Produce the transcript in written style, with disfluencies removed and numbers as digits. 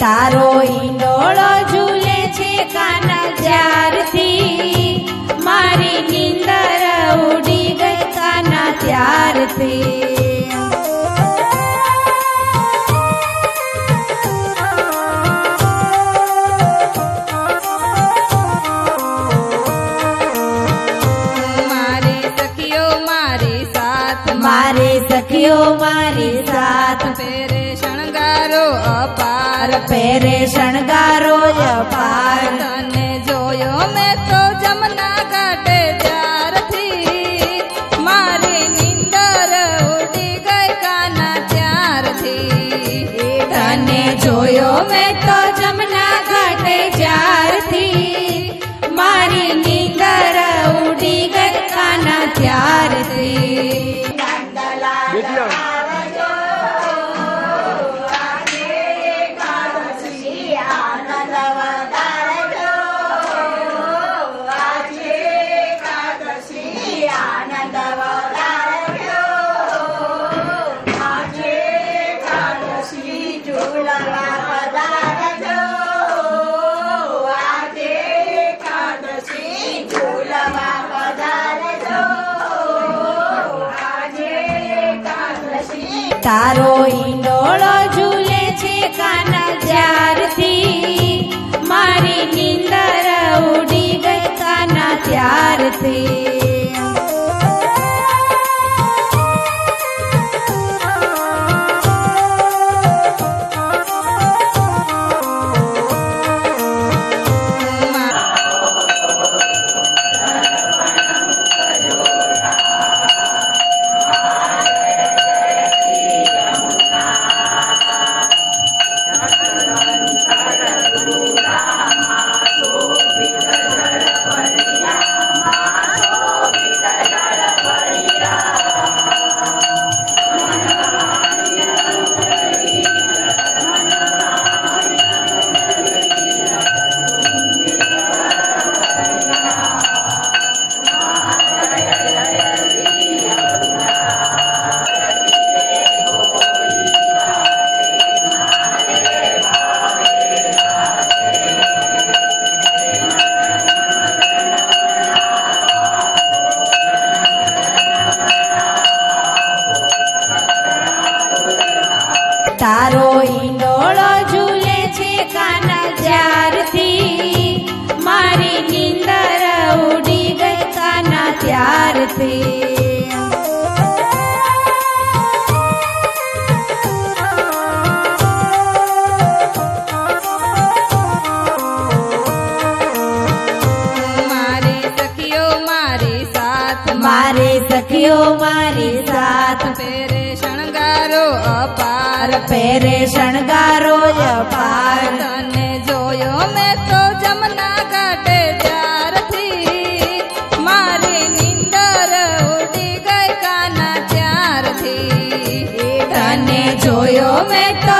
તારો ઈંડોળો ઝૂલે છે કાના જ્યારથી, મારી નીંદર ઉડી ગઈ કાના ત્યારથી. મારી સખીઓ મારી સાથ, પેરે શણગારો અપાર, પહેરે શણગારો અપાર. તને જોયો મેં તો જમના ઘાટે ત્યારથી, મારી નીંદર ઉડી ગઈ કાના ત્યારથી. તને જોયો મેં તો જમના ઘાટે જ્યારથી, મારી નીંદર ઉડી ગઈ કાના ત્યારથી. તારો ઈંડોળો ઝૂલે છે કાના જ્યારથી, મારી નીંદર ઉડી ગઈ કાના ત્યારથી. તારો ઈંડોળો ઝૂલે છે કાના જ્યારથી, મારી નીંદર ઉડી ગઈ કાના ત્યારથી. મારી સખીઓ મારી સાથ, મારી સખીઓ મારી સાથ, પેરે શણગારો અપાર, પહેરે શણગારો અપાર. તને જોયો મેં તો જમના ઘાટે ત્યારથી, મારી નીંદર ઉડી ગઈ કાના ત્યારથી. તને જોયો મેં તો